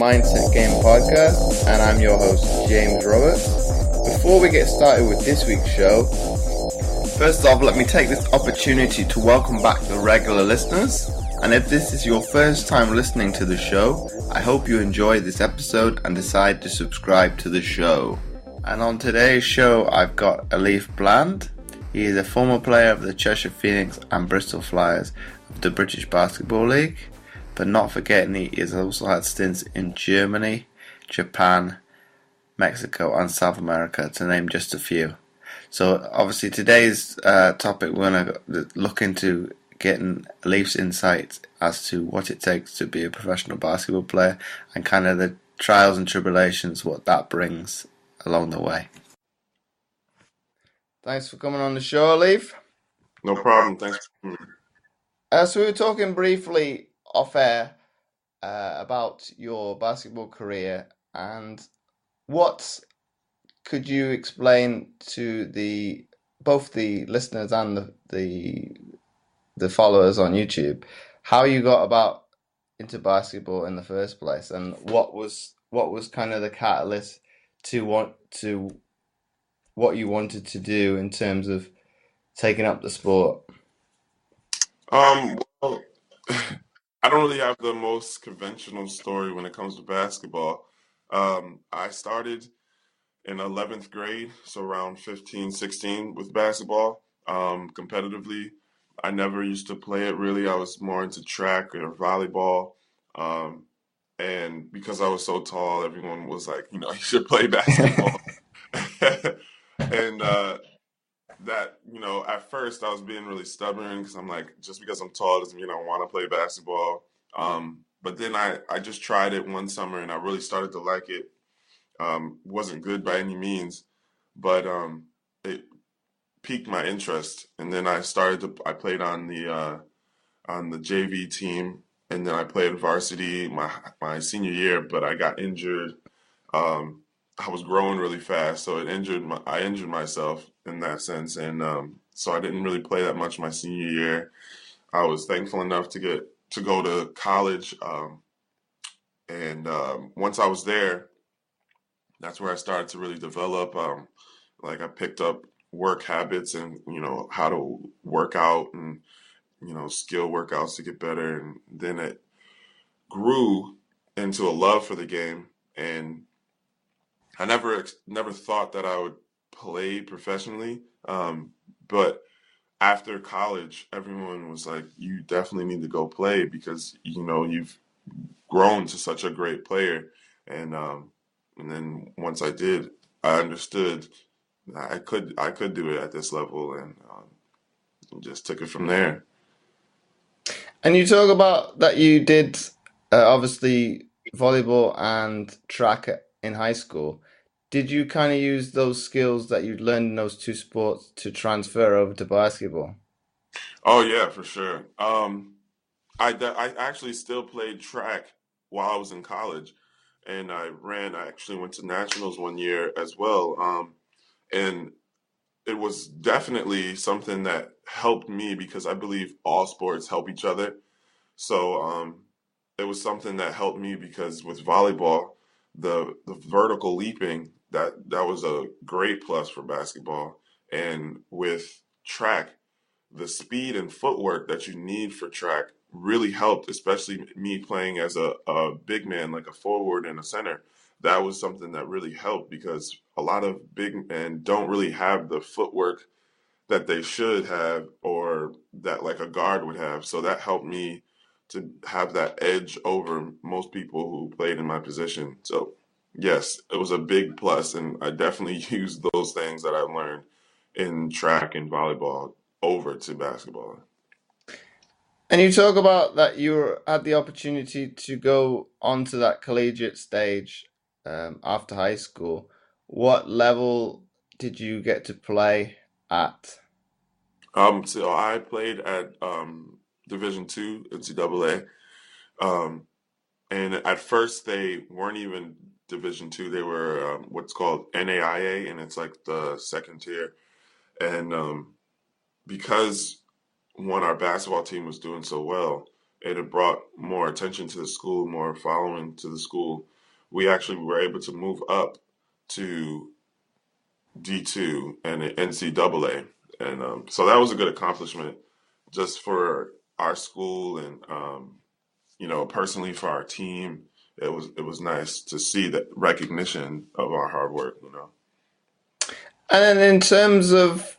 Mindset Game podcast, and I'm your host, James Roberts. Before we get started with this week's show, first off, let me take this opportunity to welcome back the regular listeners. And if this is your first time listening to the show, I hope you enjoy this episode and decide to subscribe to the show. And on today's show, I've got Alif Bland. He is a former player of the Cheshire Phoenix and Bristol Flyers of the British Basketball League. But not forgetting, he has also had stints in Germany, Japan, Mexico and South America, to name just a few. So obviously today's topic, we're going to look into getting Alif's insights as to what it takes to be a professional basketball player and kind of the trials and tribulations, what that brings along the way. Thanks for coming on the show, Alif. No problem. Thanks for coming. So we were talking briefly off air about your basketball career, and what could you explain to both the listeners and the followers on YouTube how you got about into basketball in the first place, and what was kind of the catalyst to what you wanted to do in terms of taking up the sport? Well, I don't really have the most conventional story when it comes to basketball. I started in 11th grade, so around 15, 16 with basketball, competitively. I never used to play it really. I was more into track or volleyball. And because I was so tall, everyone was like, you should play basketball. And that, at first I was being really stubborn because I'm like, just because I'm tall doesn't mean I want to play basketball. But then I just tried it one summer and I really started to like it. Wasn't good by any means, but it piqued my interest. And then I played on the JV team, and then I played varsity my senior year, but I got injured. I was growing really fast, so I injured myself in that sense, and so I didn't really play that much my senior year. I was thankful enough to go to college, and once I was there, that's where I started to really develop. Like I picked up work habits and how to work out and skill workouts to get better, and then it grew into a love for the game. And I never thought that I would play professionally, but after college, everyone was like, "You definitely need to go play because you've grown to such a great player." And then once I did, I understood I could do it at this level, and just took it from there. And you talk about that you did obviously volleyball and track in high school. Did you kind of use those skills that you'd learned in those two sports to transfer over to basketball? Oh yeah, for sure. I actually still played track while I was in college, and I actually went to nationals one year as well. And it was definitely something that helped me because I believe all sports help each other. So it was something that helped me because with volleyball, the vertical leaping, that was a great plus for basketball, and with track, the speed and footwork that you need for track really helped, especially me playing as a big man, like a forward and a center. That was something that really helped because a lot of big men don't really have the footwork that they should have or that like a guard would have. So that helped me to have that edge over most people who played in my position. So yes, it was a big plus, and I definitely used those things that I learned in track and volleyball over to basketball. And you talk about that you had the opportunity to go onto that collegiate stage after high school. What level did you get to play at? So I played at Division Two NCAA, um, and at first they weren't even Division Two. They were what's called NAIA, and it's like the second tier. And because our basketball team was doing so well, it had brought more attention to the school, more following to the school. we actually were able to move up to D2 and NCAA, and so that was a good accomplishment just for our school and personally for our team. It was nice to see that recognition of our hard work. And then in terms of,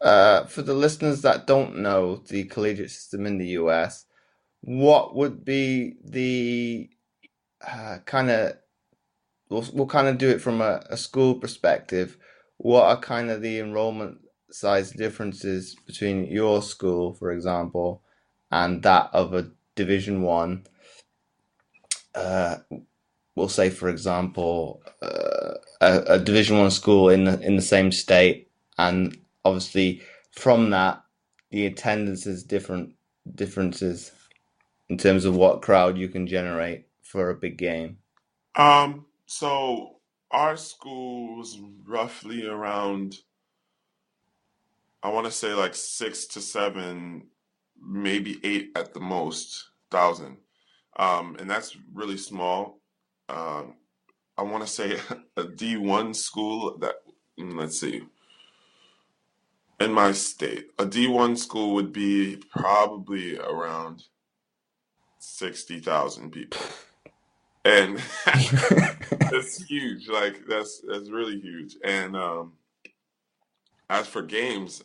for the listeners that don't know the collegiate system in the US, what would be the kind of, we'll kind of do it from a school perspective. What are kind of the enrollment size differences between your school, for example, and that of a Division One? Uh, we'll say, for example, a Division One school in the same state, and obviously from that, the attendance is differences in terms of what crowd you can generate for a big game. So our school was roughly around, I want to say like 6 to 7, maybe 8 at the most thousand, and that's really small. Um, I want to say a D1 school that, let's see, in my state, a D1 school would be probably around 60,000 people, and that's huge. Like that's really huge. And as for games,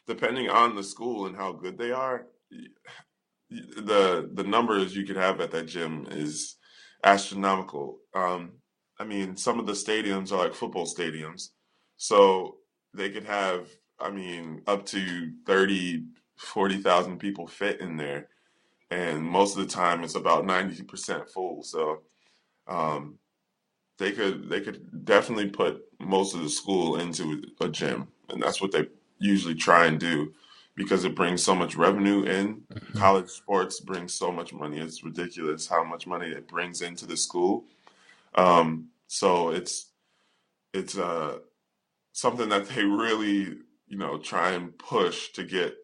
depending on the school and how good they are, the numbers you could have at that gym is astronomical. I mean, some of the stadiums are like football stadiums, so they could have, I mean, up to 30, 40,000 people fit in there, and most of the time it's about 90% full. So um, they could definitely put most of the school into a gym, and that's what they usually try and do because it brings so much revenue in. College sports brings so much money. It's ridiculous how much money it brings into the school. So it's something that they really try and push to get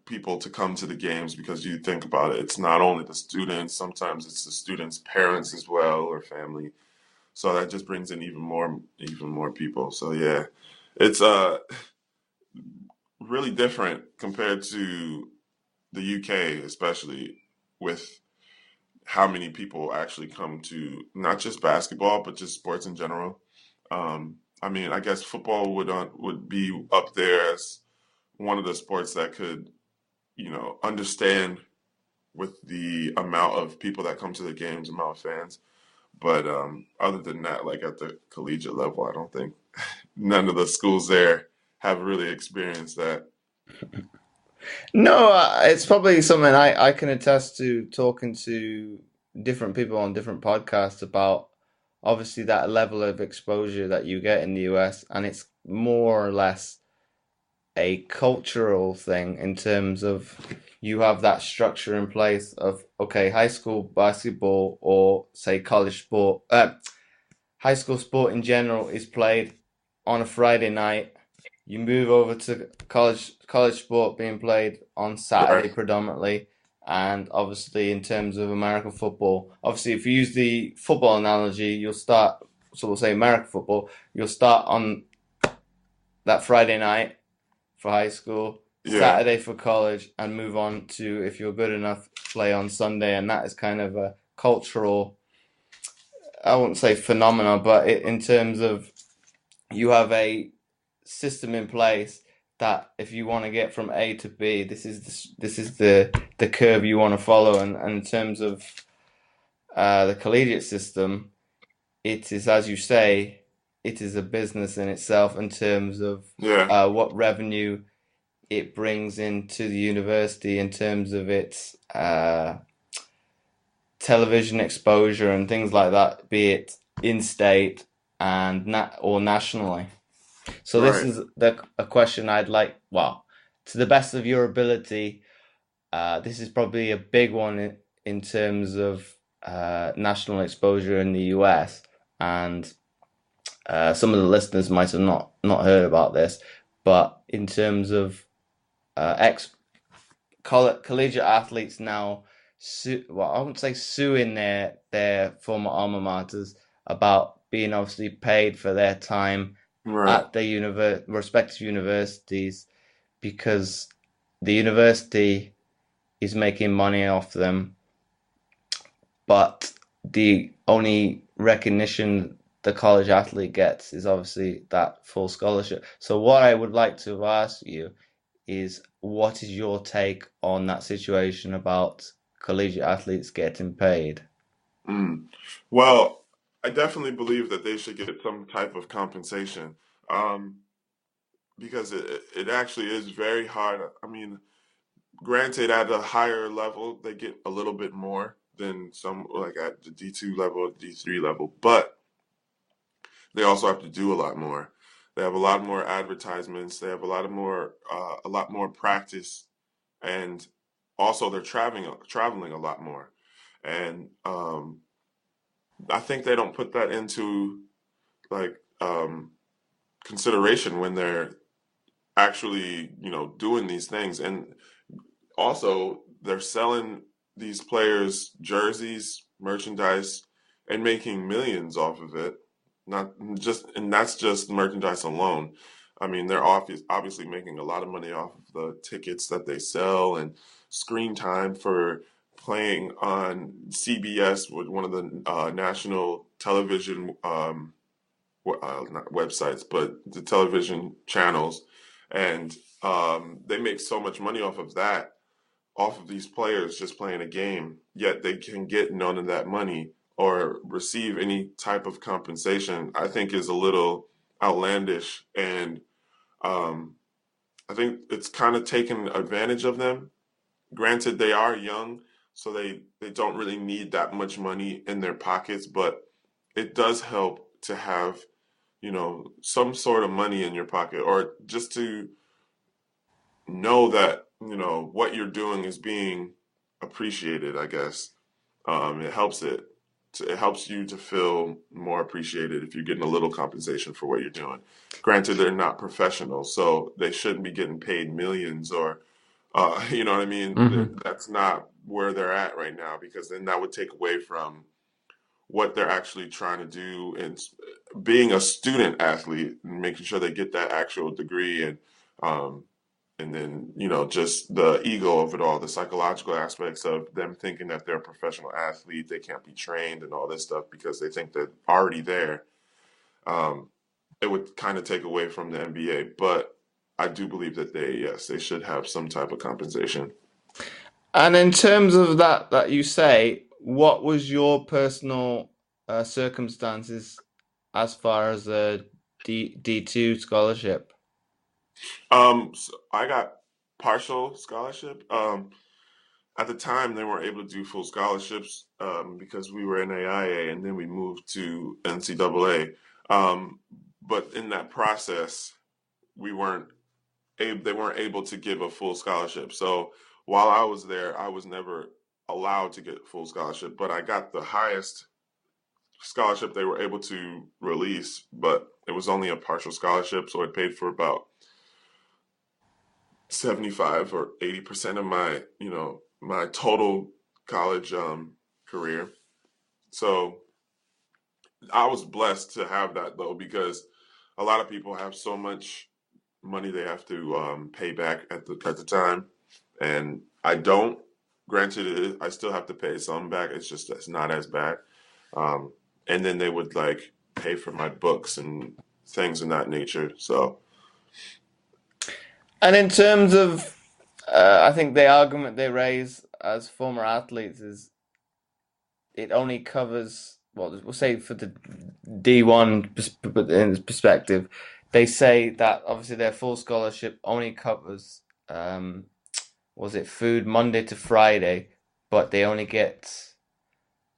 people to come to the games because you think about it, it's not only the students, sometimes it's the students' parents as well or family. So that just brings in even more people. So yeah, it's really different compared to the UK, especially with how many people actually come to not just basketball but just sports in general. I mean, I guess football would be up there as one of the sports that could understand with the amount of people that come to the games, amount of fans. But other than that, like at the collegiate level, I don't think none of the schools there have really experienced that. No, it's probably something I can attest to talking to different people on different podcasts about obviously that level of exposure that you get in the US, and it's more or less a cultural thing in terms of you have that structure in place of okay, high school basketball or say college sport, high school sport in general is played on a Friday night. You move over to college sport being played on Saturday Right. predominantly, and obviously in terms of American football, obviously if you use the football analogy, you'll start. So we'll say American football. You'll start on that Friday night for high school, Yeah. Saturday for college, and move on to if you're good enough play on Sunday, and that is kind of a cultural. I wouldn't say phenomenon, but in terms of you have a system in place that if you want to get from A to B, this is the curve you want to follow. And in terms of the collegiate system, it is as you say, it is a business in itself in terms of Yeah. what revenue it brings into the university in terms of its television exposure and things like that, be it in state and or nationally. So this Right. is a question I'd like, well, to the best of your ability, this is probably a big one in terms of national exposure in the US, and some of the listeners might have not heard about this, but in terms of ex collegiate athletes now, well, I wouldn't say suing their former alma maters, about being obviously paid for their time Right. at their respective universities because the university is making money off them, but the only recognition the college athlete gets is obviously that full scholarship. So what I would like to ask you is what is your take on that situation about collegiate athletes getting paid? Mm. Well, I definitely believe that they should get some type of compensation, um, because it actually is very hard. I mean, granted, at a higher level, they get a little bit more than some like at the D2 level, D3 level, but they also have to do a lot more. They have a lot more advertisements. They have a lot more practice, and also they're traveling a lot more. And I think they don't put that into like consideration when they're actually, doing these things. And also, they're selling these players jerseys, merchandise, and making millions off of it. Not just, and that's just merchandise alone. I mean, they're obviously making a lot of money off of the tickets that they sell and screen time for playing on CBS, with one of the national television not websites, but the television channels, and they make so much money off of that, off of these players just playing a game. Yet they can get none of that money or receive any type of compensation. I think is a little outlandish, and um, I think it's kind of taken advantage of them. Granted, they are young, so they don't really need that much money in their pockets, but it does help to have some sort of money in your pocket, or just to know that, what you're doing is being appreciated, I guess. It helps it helps you to feel more appreciated if you're getting a little compensation for what you're doing. Granted, they're not professionals, so they shouldn't be getting paid millions, or, you know what I mean? Hmm. That's not where they're at right now, because then that would take away from what they're actually trying to do, and being a student athlete and making sure they get that actual degree, um, and then just the ego of it all, the psychological aspects of them thinking that they're a professional athlete, they can't be trained and all this stuff because they think they're already there. Um, it would kind of take away from the NBA, but I do believe that yes, they should have some type of compensation. And in terms of that you say, what was your personal circumstances as far as a D2 scholarship? So I got partial scholarship. At the time, they weren't able to do full scholarships, because we were NAIA, and then we moved to NCAA. But in that process, we weren't they weren't able to give a full scholarship. So while I was there, I was never allowed to get a full scholarship, but I got the highest scholarship they were able to release, but it was only a partial scholarship, so it paid for about 75 or 80% of my total college career. So I was blessed to have that, though, because a lot of people have so much money they have to pay back at the time, and I don't. Granted, I still have to pay some back. It's just it's not as bad. Um, and then they would like pay for my books and things of that nature. So, And in terms of, I think the argument they raise as former athletes is it only covers, well, we'll say for the D1 in perspective, they say that obviously their full scholarship only covers, was it food Monday to Friday, but they only get,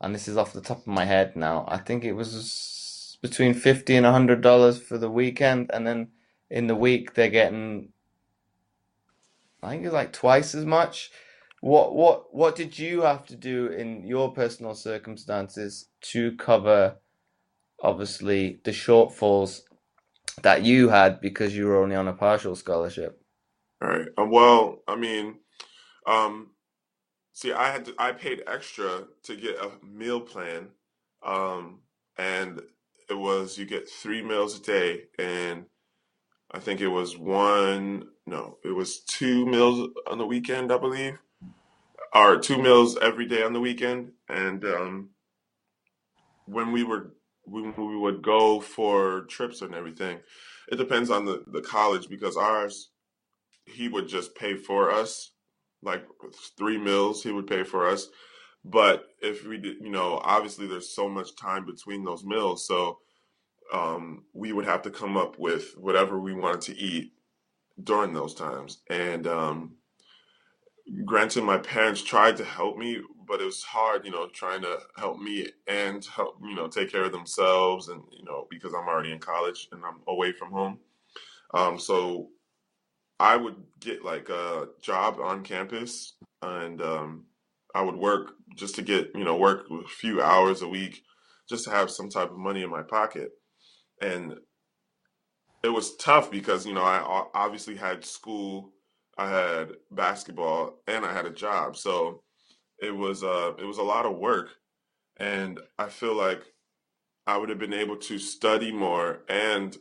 and this is off the top of my head now, I think it was between 50 and $100 for the weekend, and then in the week they're getting, I think it's like twice as much. What did you have to do in your personal circumstances to cover obviously the shortfalls that you had because you were only on a partial scholarship? all right. Well, I mean, um, see, I paid extra to get a meal plan, um, and it was you get 3 meals a day, and I think it was one, no, it was 2 meals on the weekend, I believe, or 2 meals every day on the weekend. And when we were when we would go for trips and everything, it depends on the college because ours he would just pay for us, like 3 meals he would pay for us. But if we did, obviously there's so much time between those meals, so we would have to come up with whatever we wanted to eat during those times. And granted, my parents tried to help me, but it was hard, trying to help me and help, take care of themselves, and because I'm already in college and I'm away from home. So I would get like a job on campus, and I would work just to get, work a few hours a week just to have some type of money in my pocket. And it was tough because, I obviously had school, I had basketball, and I had a job. So it was a lot of work. And I feel like I would have been able to study more and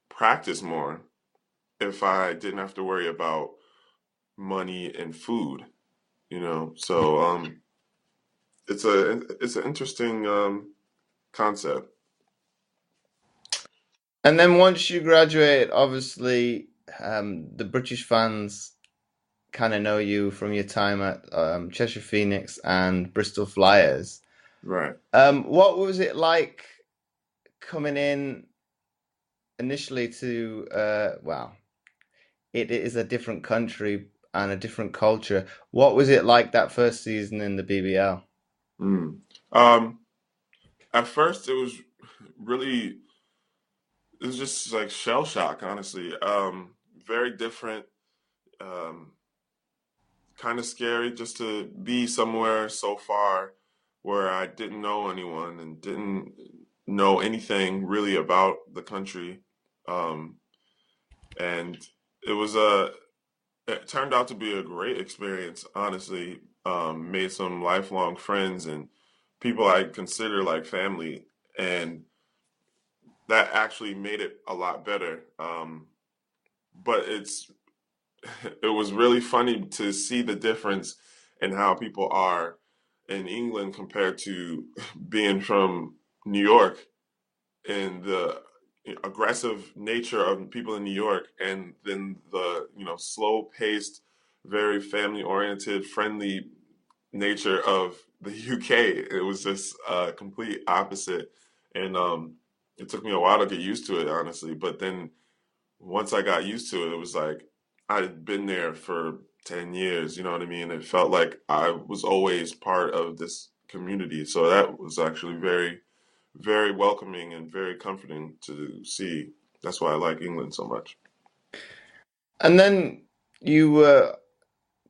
practice more if I didn't have to worry about money and food. So it's an interesting concept. And then once you graduate, obviously, the British fans kind of know you from your time at Cheshire Phoenix and Bristol Flyers. Right. What was it like coming in initially to, well, it is a different country and a different culture. What was it like that first season in the BBL? Mm. Um, at first it was really it was just like shell shock, honestly. Very different, um, kind of scary just to be somewhere so far where I didn't know anyone and didn't know anything really about the country. Um, and it was it turned out to be a great experience, honestly. Made some lifelong friends and people I consider like family, and that actually made it a lot better. But it was really funny to see the difference in how people are in England compared to being from New York, and the aggressive nature of people in New York, and then the slow paced, very family oriented, friendly nature of the UK. It was just a complete opposite, and it took me a while to get used to it, honestly. But then once I got used to it, it was like I'd been there for 10 years, you know what I mean? It felt like I was always part of this community. So that was actually very, very welcoming and very comforting to see. That's why I like England so much. And then you were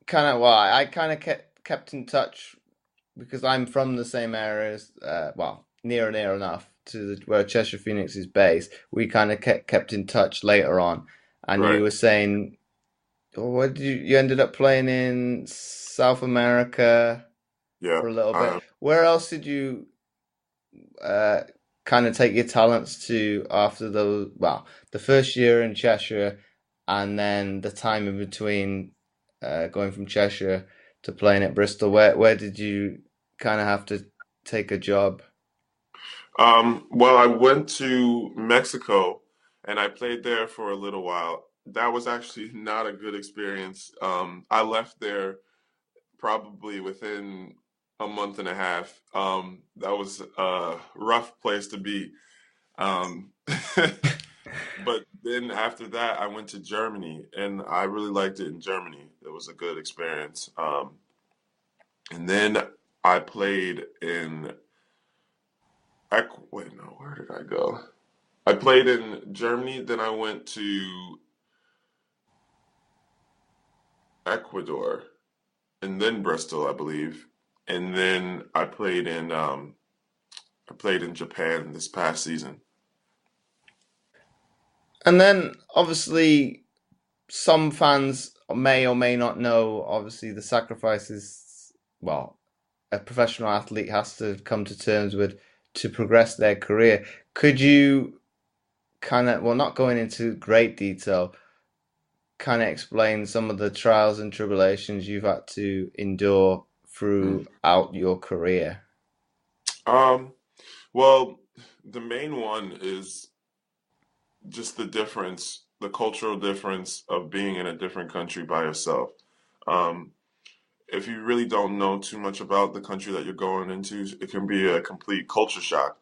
kind of, well, I kind of kept in touch because I'm from the same areas, well, near enough to where Cheshire Phoenix is based. We kind of kept in touch later on, and you Right. were saying, oh, what did you ended up playing in South America Yeah. for a little bit. Um, Where else did you uh, kind of take your talents to after those? Well, the first year in Cheshire, and then the time in between going from Cheshire to playing at Bristol. Where did you kind of have to take a job? well, I went to Mexico and I played there for a little while. That was actually not a good experience. I left there probably within a month and a half. That was a rough place to be. Um, but then after that, I went to Germany, and I really liked it in Germany. It was a good experience. And then I played in wait, no, where did I go? I played in Germany. Then I went to Ecuador, and then Bristol, I believe. And then I played in Japan this past season. And then obviously some fans may or may not know obviously the sacrifices well a professional athlete has to come to terms with to progress their career. Could you kind of, well, not going into great detail, kind of explain some of the trials and tribulations you've had to endure Mm. throughout your career? Um, well, the main one is just the difference, the cultural difference of being in a different country by yourself. Um, if you really don't know too much about the country that you're going into, it can be a complete culture shock.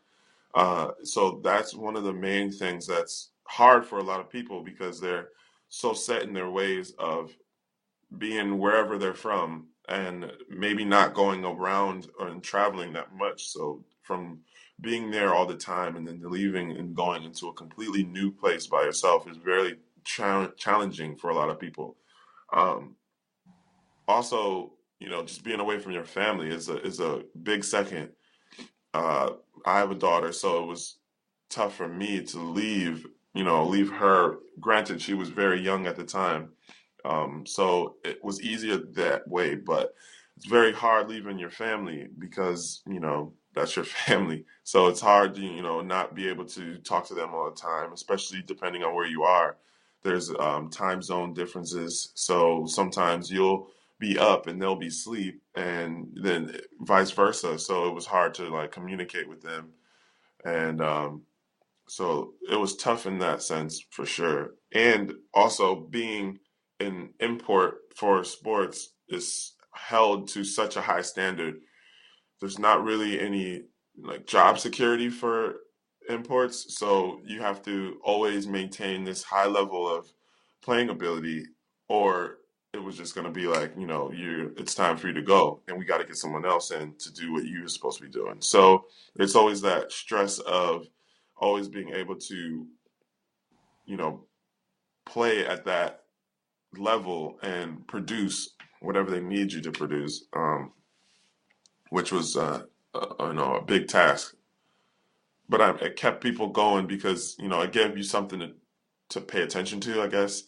So that's one of the main things that's hard for a lot of people because they're so set in their ways of being wherever they're from and maybe not going around or traveling that much. So from being there all the time and then leaving and going into a completely new place by yourself is very challenging for a lot of people. Um, Also, just being away from your family is a big second. uh, I have a daughter, so it was tough for me to leave her. Granted, she was very young at the time, so it was easier that way, but it's very hard leaving your family because, that's your family. So it's hard to, not be able to talk to them all the time, especially depending on where you are. There's time zone differences. So sometimes you'll be up and they'll be asleep and then vice versa. So it was hard to like communicate with them. And so it was tough in that sense for sure. And also being an import for sports is held to such a high standard. There's not really any like job security for imports, so you have to always maintain this high level of playing ability, or it was just going to be like, you it's time for you to go, and we got to get someone else in to do what you're supposed to be doing. So it's always that stress of always being able to, you know, play at that level and produce whatever they need you to produce, which was, a big task. But it kept people going because it gave you something to pay attention to, I guess.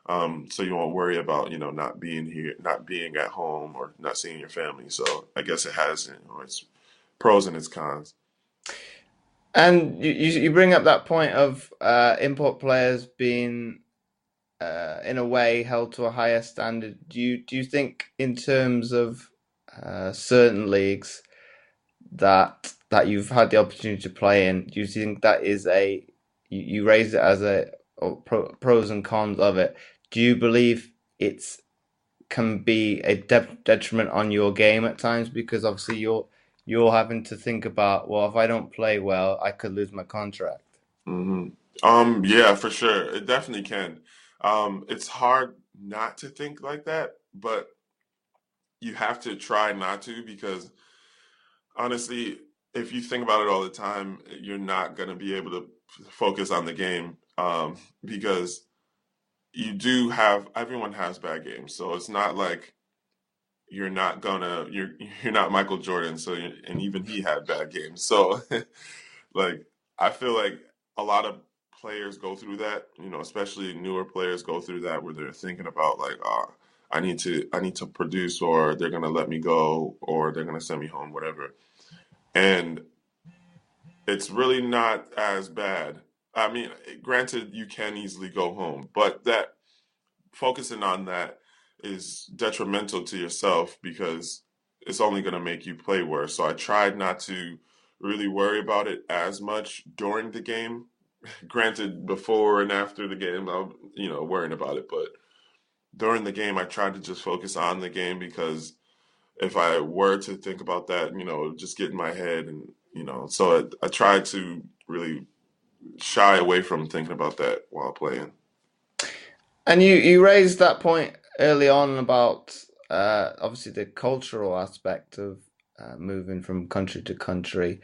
So you won't worry about not being here, not being at home, or not seeing your family. So I guess it has its pros and its cons. And you bring up that point of import players being in a way held to a higher standard. Do you think in terms of certain leagues that you've had the opportunity to play in, do you think that is you raised it as pros and cons of it? Do you believe it's can be a detriment on your game at times because obviously you're having to think about, well, if I don't play well, I could lose my contract. hmm yeah, for sure. It definitely can. It's hard not to think like that, but you have to try not to because honestly, if you think about it all the time, you're not going to be able to focus on the game, because everyone has bad games. So it's not like you're not Michael Jordan. So and even he had bad games. So like I feel like a lot of players go through that, especially newer players go through that where they're thinking about like, I need to produce, or they're gonna let me go, or they're gonna send me home, whatever. And it's really not as bad. I mean, granted, you can easily go home, but that focusing on that is detrimental to yourself because it's only going to make you play worse. So I tried not to really worry about it as much during the game. Granted, before and after the game, I'm worrying about it, but during the game, I tried to just focus on the game because if I were to think about that, just get in my head, and so I tried to really shy away from thinking about that while playing. And you raised that point early on about obviously the cultural aspect of moving from country to country.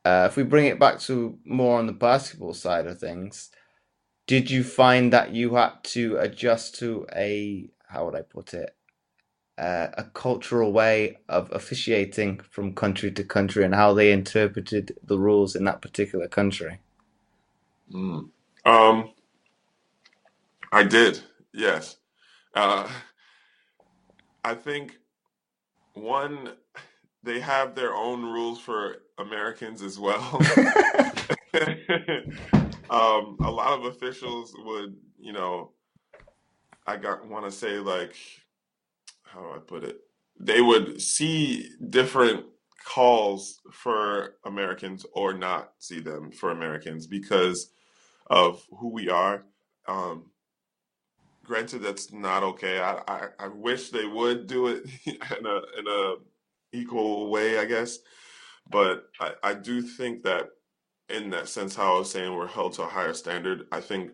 If we bring it back to more on the basketball side of things, did you find that you had to adjust to how would I put it, a cultural way of officiating from country to country and how they interpreted the rules in that particular country? Mm. Um, I did, yes. Uh, I think one they have their own rules for Americans as well. A lot of officials would, want to say like, how do I put it? They would see different calls for Americans or not see them for Americans because of who we are. Um, Granted, that's not okay. I wish they would do it in a equal way, I guess. But I do think that in that sense, how I was saying we're held to a higher standard. I think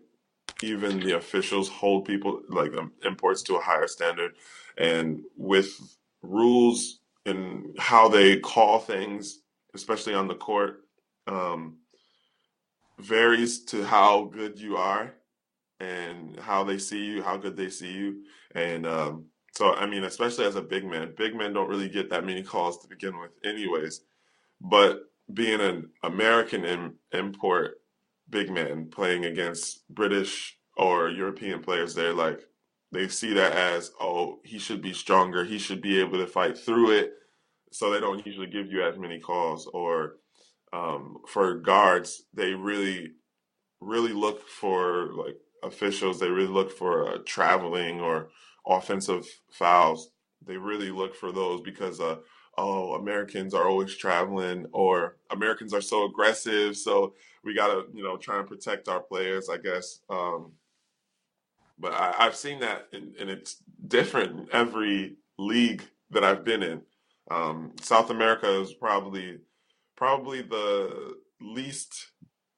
even the officials hold people like imports to a higher standard, and with rules and how they call things, especially on the court, um, varies to how good you are and how they see you, how good they see you, and so I mean, especially as a big men don't really get that many calls to begin with, anyways. But being an American import big man playing against British or European players, they see that as, oh, he should be stronger, he should be able to fight through it. So they don't usually give you as many calls. Or for guards, they really look for like officials. They really look for traveling or offensive fouls. They really look for those because oh, Americans are always traveling, or Americans are so aggressive, so we gotta try and protect our players, I guess. But I've seen that, and it's different in every league that I've been in. South America is probably the least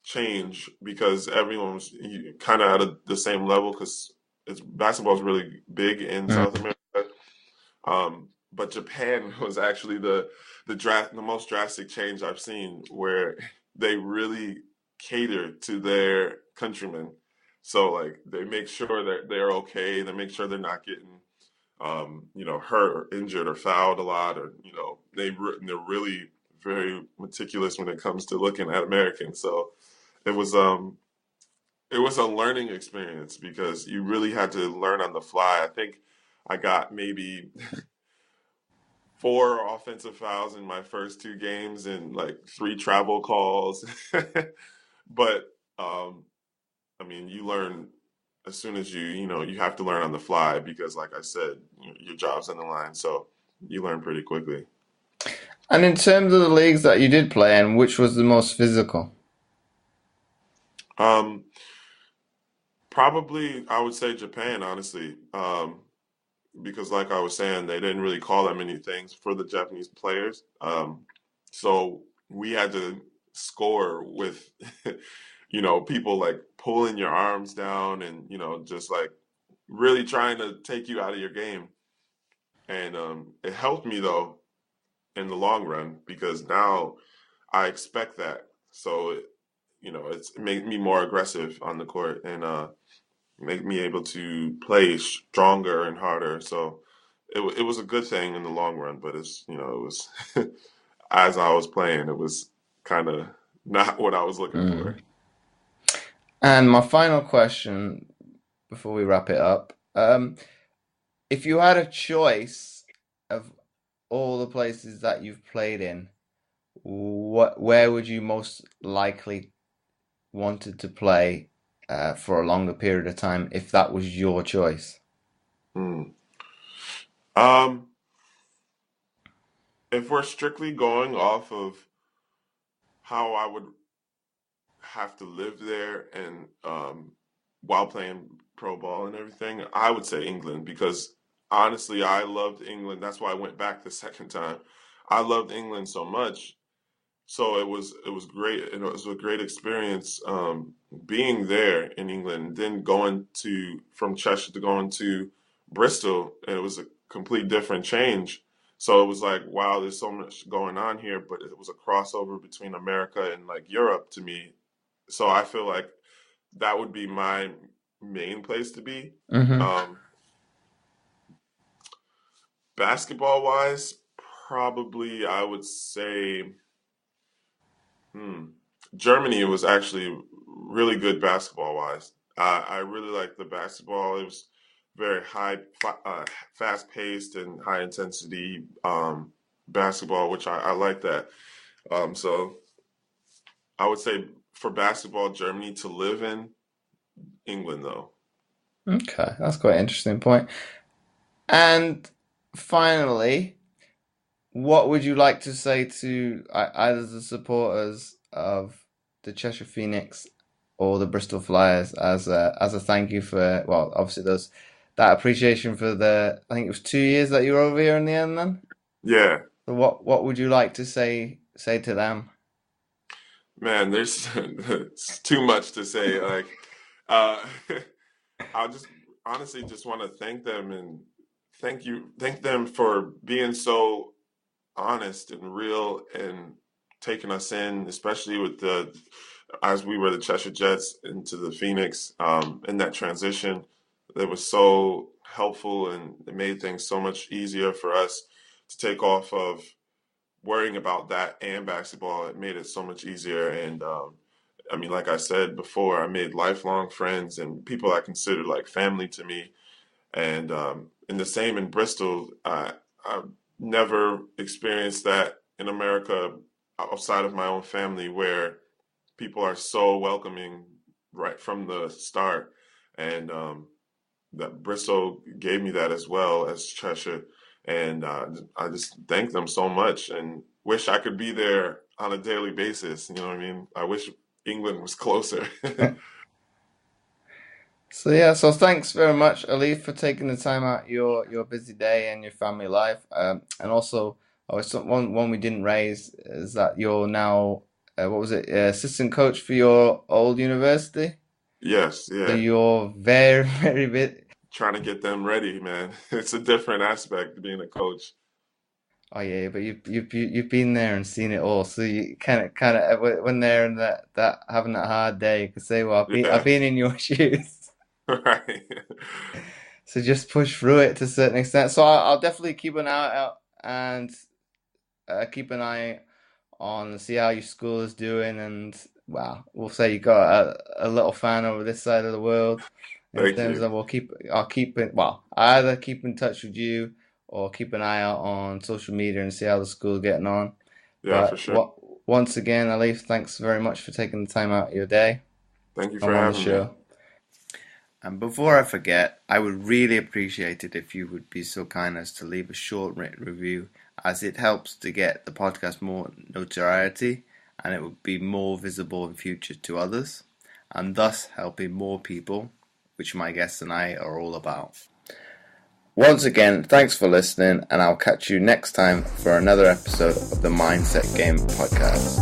change because everyone's kind of at the same level because it's basketball is really big in South Mm. America. But Japan was actually the most drastic change I've seen, where they really cater to their countrymen. So like they make sure that they're okay. They make sure they're not getting hurt or injured or fouled a lot, or they're really very meticulous when it comes to looking at Americans. So it was um it was a learning experience because you really had to learn on the fly. I think I got maybe four offensive fouls in my first two games and like three travel calls. But I mean, you learn as soon as you have to learn on the fly because, like I said, your job's on the line. So you learn pretty quickly. And in terms of the leagues that you did play in, which was the most physical? Um, Probably, I would say Japan, honestly, because like I was saying, they didn't really call that many things for the Japanese players. So we had to score with, people like pulling your arms down and, just like really trying to take you out of your game. And it helped me though in the long run because now I expect that. So, it's made me more aggressive on the court and make me able to play stronger and harder. So it was a good thing in the long run, but it was as I was playing, it was kind of not what I was looking for. Mm. And my final question before we wrap it up, if you had a choice of all the places that you've played in, where would you most likely wanted to play for a longer period of time if that was your choice? Hmm. Um, if we're strictly going off of how I would have to live there and while playing pro ball and everything, I would say England because honestly, I loved England. That's why I went back the second time. I loved England so much. So it was great, and it was a great experience being there in England. Then going to from Cheshire to going to Bristol, and it was a complete different change. So it was like, wow, there's so much going on here, but it was a crossover between America and like Europe to me. So I feel like that would be my main place to be. Hmm. Um, Basketball wise, probably I would say. Hmm. Germany was actually really good basketball wise. I really liked the basketball. It was very high, fast paced and high intensity. basketball, which I like that. So I would say for basketball, Germany. To live in England, though. Okay, that's quite an interesting point. And finally, what would you like to say to either the supporters of the Cheshire Phoenix or the Bristol Flyers as a thank you for, well, obviously those that appreciation for I think it was 2 years that you were over here in the end then? Yeah, So what would you like to say to them? man, there's it's too much to say. Like, uh, I just honestly just want to thank them and thank them for being so honest and real and taking us in, especially with as we were the Cheshire Jets into the Phoenix, in that transition. That was so helpful and it made things so much easier for us to take off of worrying about that and basketball. It made it so much easier. And I mean, like I said before, I made lifelong friends and people I considered like family to me. And the same in Bristol. I've never experienced that in America outside of my own family, where people are so welcoming right from the start. And that Bristol gave me that as well as Cheshire. And I just thank them so much and wish I could be there on a daily basis. You know what I mean? I wish England was closer. So yeah, so thanks very much, Alif, for taking the time out your busy day and your family life. And also, one we didn't raise is that you're now what was it, assistant coach for your old university. Yes, So yeah. you're very very bit. Trying to get them ready, man. It's a different aspect of being a coach. Oh yeah, but you've been there and seen it all. So you kind of when they're in that having that hard day, you can say, well, I've Yeah, been in your shoes. right. So just push through it to a certain extent. So I'll definitely keep an eye out and keep an eye on see how your school is doing. And wow, we'll say you got a little fan over this side of the world. In Thank terms you. of I'll keep it. Well, I either keep in touch with you or keep an eye out on social media and see how the school's getting on. Yeah, for But sure. once again, Alif, thanks very much for taking the time out of your day Thank you to for come on the having me. show. And before I forget, I would really appreciate it if you would be so kind as to leave a short written review, as it helps to get the podcast more notoriety and it would be more visible in future to others, and thus helping more people, which my guests and I are all about. Once again, thanks for listening, and I'll catch you next time for another episode of the Mindset Game Podcast.